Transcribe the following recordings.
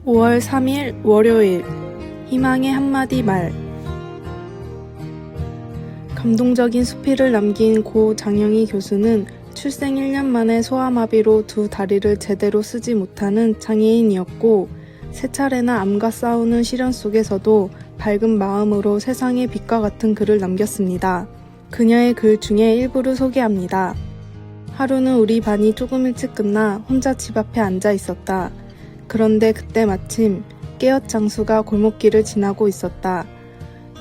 5월 3일 월요일 희망의 한마디 말. 감동적인 수필을 남긴 고 장영희 교수는 출생 1년 만에 소아마비로 두 다리를 제대로 쓰지 못하는 장애인이었고, 세 차례나 암과 싸우는 시련 속에서도 밝은 마음으로 세상의 빛과 같은 글을 남겼습니다. 그녀의 글 중에 일부를 소개합니다. 하루는 우리 반이 조금 일찍 끝나 혼자 집 앞에 앉아 있었다. 그런데 그때 마침 깨엇 장수가 골목길을 지나고 있었다.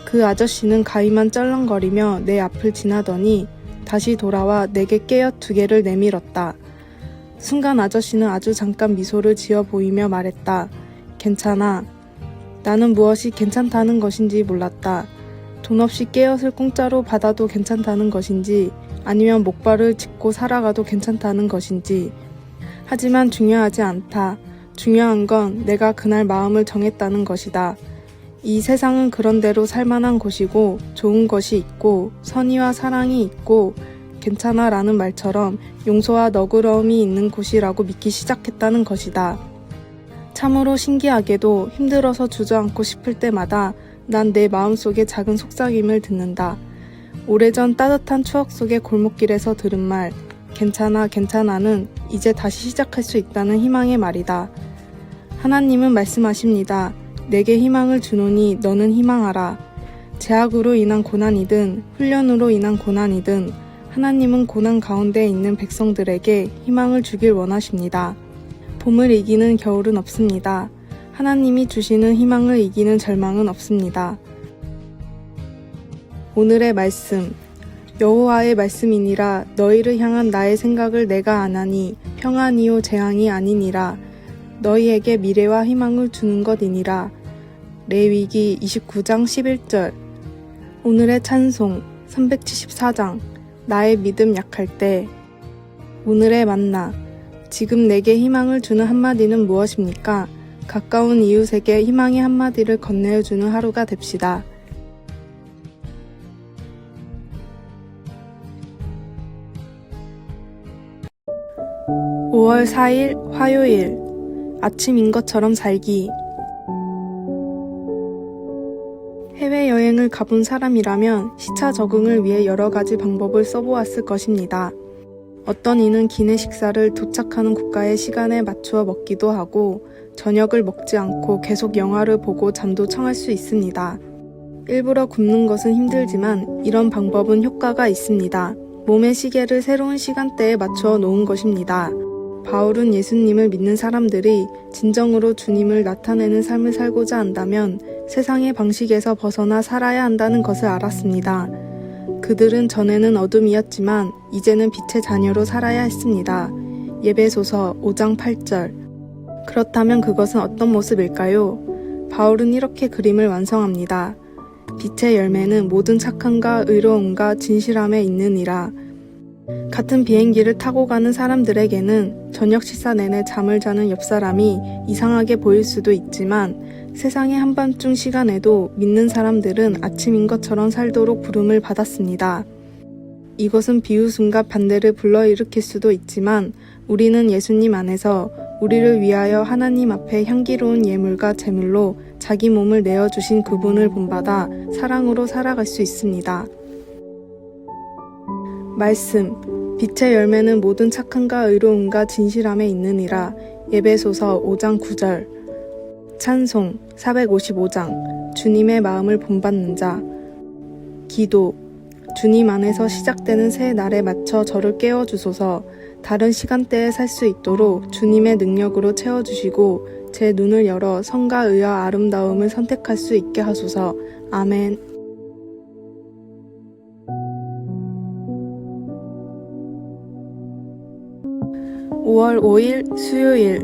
그 아저씨는 가위만 쩔렁거리며 내 앞을 지나더니 다시 돌아와 내게 깨엇 2개를 내밀었다. 순간 아저씨는 아주 잠깐 미소를 지어 보이며 말했다. 괜찮아. 나는 무엇이 괜찮다는 것인지 몰랐다. 돈 없이 깨엇을 공짜로 받아도 괜찮다는 것인지, 아니면 목발을 짚고 살아가도 괜찮다는 것인지. 하지만 중요하지 않다. 중요한 건 내가 그날 마음을 정했다는 것이다. 이 세상은 그런대로 살만한 곳이고, 좋은 것이 있고, 선의와 사랑이 있고, 괜찮아 라는 말처럼 용서와 너그러움이 있는 곳이라고 믿기 시작했다는 것이다. 참으로 신기하게도 힘들어서 주저앉고 싶을 때마다 난 내 마음속의 작은 속삭임을 듣는다. 오래전 따뜻한 추억 속의 골목길에서 들은 말, 괜찮아 괜찮아는 이제 다시 시작할 수 있다는 희망의 말이다. 하나님은 말씀하십니다. 내게 희망을 주노니 너는 희망하라. 제약으로 인한 고난이든 훈련으로 인한 고난이든 하나님은 고난 가운데 있는 백성들에게 희망을 주길 원하십니다. 봄을 이기는 겨울은 없습니다. 하나님이 주시는 희망을 이기는 절망은 없습니다. 오늘의 말씀. 여호와의 말씀이니라. 너희를 향한 나의 생각을 내가 아나니 평안이요 재앙이 아니니라. 너희에게 미래와 희망을 주는 것이니라. 레위기 29장 11절. 오늘의 찬송 374장. 나의 믿음 약할 때. 오늘의 만나. 지금 내게 희망을 주는 한마디는 무엇입니까? 가까운 이웃에게 희망의 한마디를 건네어주는 하루가 됩시다. (5월 4일) 화요일. 아침인 것처럼 살기. 해외여행을 가본 사람이라면 시차 적응을 위해 여러 가지 방법을 써보았을 것입니다. 어떤 이는 기내 식사를 도착하는 국가의 시간에 맞추어 먹기도 하고, 저녁을 먹지 않고 계속 영화를 보고 잠도 청할 수 있습니다. 일부러 굶는 것은 힘들지만 이런 방법은 효과가 있습니다. 몸의 시계를 새로운 시간대에 맞추어 놓은 것입니다. 바울은 예수님을 믿는 사람들이 진정으로 주님을 나타내는 삶을 살고자 한다면 세상의 방식에서 벗어나 살아야 한다는 것을 알았습니다. 그들은 전에는 어둠이었지만 이제는 빛의 자녀로 살아야 했습니다. 예배소서 5장 8절. 그렇다면 그것은 어떤 모습일까요? 바울은 이렇게 그림을 완성합니다. 빛의 열매는 모든 착함과 의로움과 진실함에 있느니라. 같은 비행기를 타고 가는 사람들에게는 저녁 식사 내내 잠을 자는 옆 사람이 이상하게 보일 수도 있지만, 세상의 한밤중 시간에도 믿는 사람들은 아침인 것처럼 살도록 부름을 받았습니다. 이것은 비웃음과 반대를 불러일으킬 수도 있지만, 우리는 예수님 안에서 우리를 위하여 하나님 앞에 향기로운 예물과 제물로 자기 몸을 내어주신 그분을 본받아 사랑으로 살아갈 수 있습니다. 말씀. 빛의 열매는 모든 착함과 의로움과 진실함에 있느니라. 예배소서 5장 9절. 찬송 455장. 주님의 마음을 본받는 자. 기도. 주님 안에서 시작되는 새 날에 맞춰 저를 깨워주소서. 다른 시간대에 살 수 있도록 주님의 능력으로 채워주시고 제 눈을 열어 선과 의와 아름다움을 선택할 수 있게 하소서. 아멘. (5월 5일) 수요일.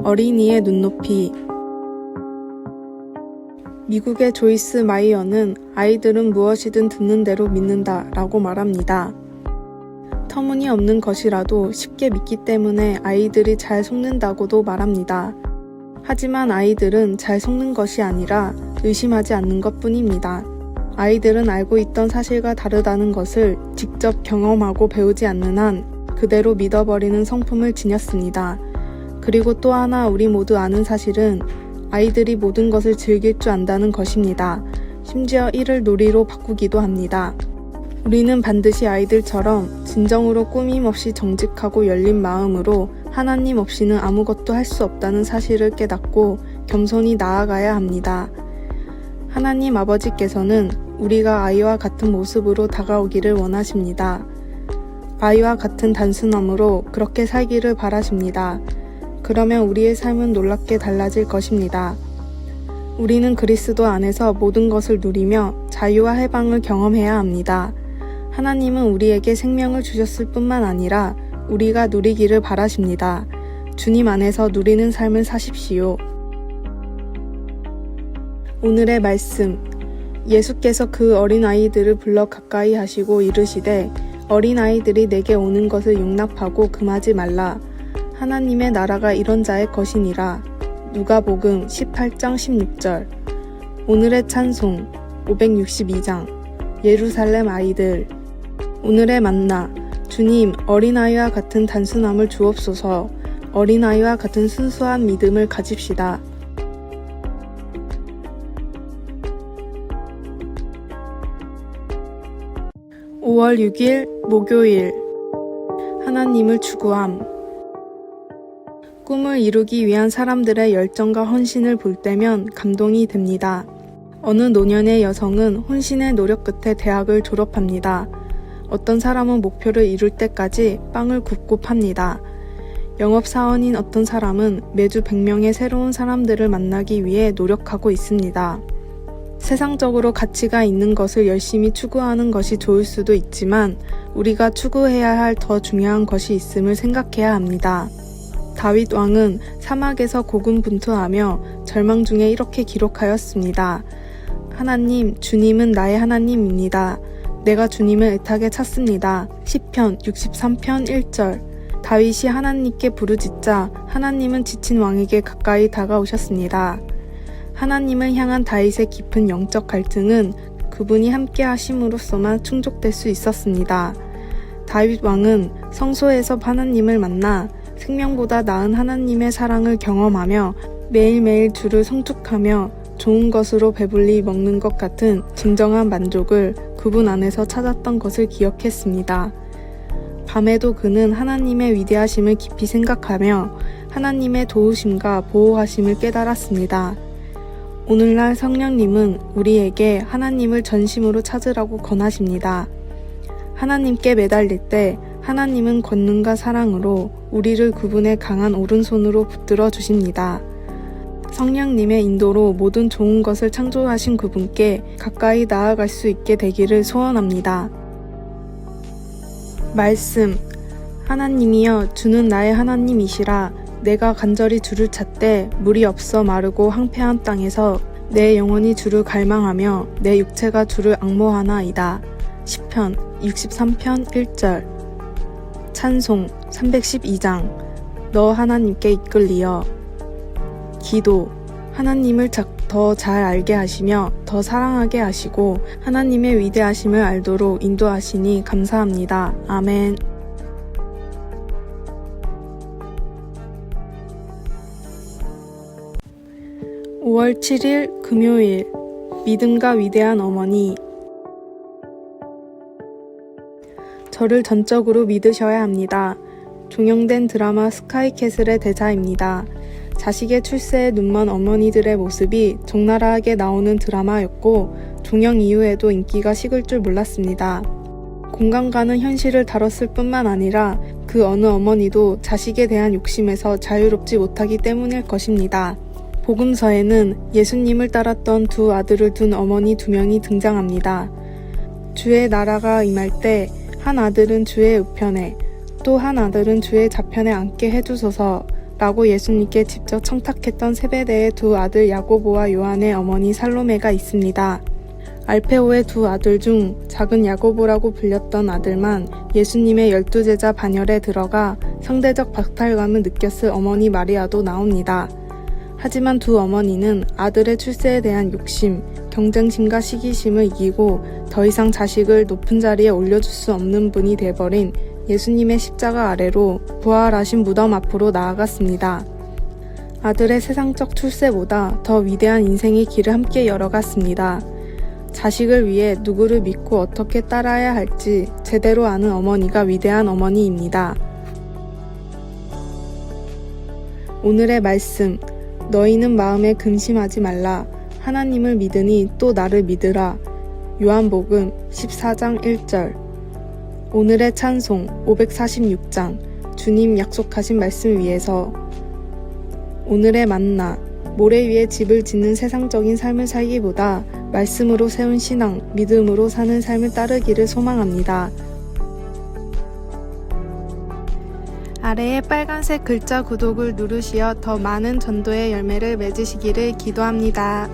어린이의 눈높이. 미국의 조이스 마이어는 아이들은 무엇이든 듣는 대로 믿는다 라고 말합니다. 터무니없는 것이라도 쉽게 믿기 때문에 아이들이 잘 속는다고도 말합니다. 하지만 아이들은 잘 속는 것이 아니라 의심하지 않는 것뿐입니다. 아이들은 알고 있던 사실과 다르다는 것을 직접 경험하고 배우지 않는 한 그대로 믿어버리는 성품을 지녔습니다. 그리고 또 하나 우리 모두 아는 사실은 아이들이 모든 것을 즐길 줄 안다는 것입니다. 심지어 이를 놀이로 바꾸기도 합니다. 우리는 반드시 아이들처럼 진정으로 꾸밈 없이 정직하고 열린 마음으로 하나님 없이는 아무것도 할 수 없다는 사실을 깨닫고 겸손히 나아가야 합니다. 하나님 아버지께서는 우리가 아이와 같은 모습으로 다가오기를 원하십니다. 아이와 같은 단순함으로 그렇게 살기를 바라십니다. 그러면 우리의 삶은 놀랍게 달라질 것입니다. 우리는 그리스도 안에서 모든 것을 누리며 자유와 해방을 경험해야 합니다. 하나님은 우리에게 생명을 주셨을 뿐만 아니라 우리가 누리기를 바라십니다. 주님 안에서 누리는 삶을 사십시오. 오늘의 말씀. 예수께서 그 어린아이들을 불러 가까이 하시고 이르시되 어린아이들이 내게 오는 것을 용납하고 금하지 말라. 하나님의 나라가 이런 자의 것이니라. 누가복음 18장 16절. 오늘의 찬송 562장. 예루살렘 아이들. 오늘의 만나. 주님, 어린아이와 같은 단순함을 주옵소서. 어린아이와 같은 순수한 믿음을 가집시다. (5월 6일) 목요일. 하나님을 추구함. 꿈을 이루기 위한 사람들의 열정과 헌신을 볼 때면 감동이 됩니다. 어느 노년의 여성은 혼신의 노력 끝에 대학을 졸업합니다. 어떤 사람은 목표를 이룰 때까지 빵을 굽고 팝니다. 영업사원인 어떤 사람은 매주 100명의 새로운 사람들을 만나기 위해 노력하고 있습니다. 세상적으로 가치가 있는 것을 열심히 추구하는 것이 좋을 수도 있지만 우리가 추구해야 할 더 중요한 것이 있음을 생각해야 합니다. 다윗 왕은 사막에서 고군분투하며 절망 중에 이렇게 기록하였습니다. 하나님, 주님은 나의 하나님입니다. 내가 주님을 애타게 찾습니다. 시편 63편 1절. 다윗이 하나님께 부르짖자 하나님은 지친 왕에게 가까이 다가오셨습니다. 하나님을 향한 다윗의 깊은 영적 갈증은 그분이 함께 하심으로써만 충족될 수 있었습니다. 다윗 왕은 성소에서 하나님을 만나 생명보다 나은 하나님의 사랑을 경험하며 매일매일 주를 성축하며 좋은 것으로 배불리 먹는 것 같은 진정한 만족을 그분 안에서 찾았던 것을 기억했습니다. 밤에도 그는 하나님의 위대하심을 깊이 생각하며 하나님의 도우심과 보호하심을 깨달았습니다. 오늘날 성령님은 우리에게 하나님을 전심으로 찾으라고 권하십니다. 하나님께 매달릴 때 하나님은 권능과 사랑으로 우리를 그분의 강한 오른손으로 붙들어 주십니다. 성령님의 인도로 모든 좋은 것을 창조하신 그분께 가까이 나아갈 수 있게 되기를 소원합니다. 말씀. 하나님이여, 주는 나의 하나님이시라. 내가 간절히 주를 찾되 물이 없어 마르고 황폐한 땅에서 내 영혼이 주를 갈망하며 내 육체가 주를 앙모하나이다. 시편 63편 1절. 찬송 312장. 너 하나님께 이끌리어. 기도. 하나님을 더 잘 알게 하시며 더 사랑하게 하시고 하나님의 위대하심을 알도록 인도하시니 감사합니다. 아멘. 5월 7일 금요일. 믿음과 위대한 어머니. 저를 전적으로 믿으셔야 합니다. 종영된 드라마 스카이캐슬의 대사입니다. 자식의 출세에 눈먼 어머니들의 모습이 적나라하게 나오는 드라마였고 종영 이후에도 인기가 식을 줄 몰랐습니다. 공감 가는 현실을 다뤘을 뿐만 아니라 그 어느 어머니도 자식에 대한 욕심에서 자유롭지 못하기 때문일 것입니다. 복음서에는 예수님을 따랐던 두 아들을 둔 어머니 2명이 등장합니다. 주의 나라가 임할 때 한 아들은 주의 우편에 또 한 아들은 주의 좌편에 앉게 해주소서 라고 예수님께 직접 청탁했던 세베대의 두 아들 야고보와 요한의 어머니 살로메가 있습니다. 알페오의 두 아들 중 작은 야고보라고 불렸던 아들만 예수님의 12제자 반열에 들어가 상대적 박탈감을 느꼈을 어머니 마리아도 나옵니다. 하지만 두 어머니는 아들의 출세에 대한 욕심, 경쟁심과 시기심을 이기고 더 이상 자식을 높은 자리에 올려줄 수 없는 분이 돼버린 예수님의 십자가 아래로 부활하신 무덤 앞으로 나아갔습니다. 아들의 세상적 출세보다 더 위대한 인생의 길을 함께 열어갔습니다. 자식을 위해 누구를 믿고 어떻게 따라야 할지 제대로 아는 어머니가 위대한 어머니입니다. 오늘의 말씀, 너희는 마음에 근심하지 말라. 하나님을 믿으니 또 나를 믿으라. 요한복음 14장 1절. 오늘의 찬송 546장, 주님 약속하신 말씀 위에서. 오늘의 만나, 모래 위에 집을 짓는 세상적인 삶을 살기보다 말씀으로 세운 신앙, 믿음으로 사는 삶을 따르기를 소망합니다. 아래의 빨간색 글자 구독을 누르시어 더 많은 전도의 열매를 맺으시기를 기도합니다.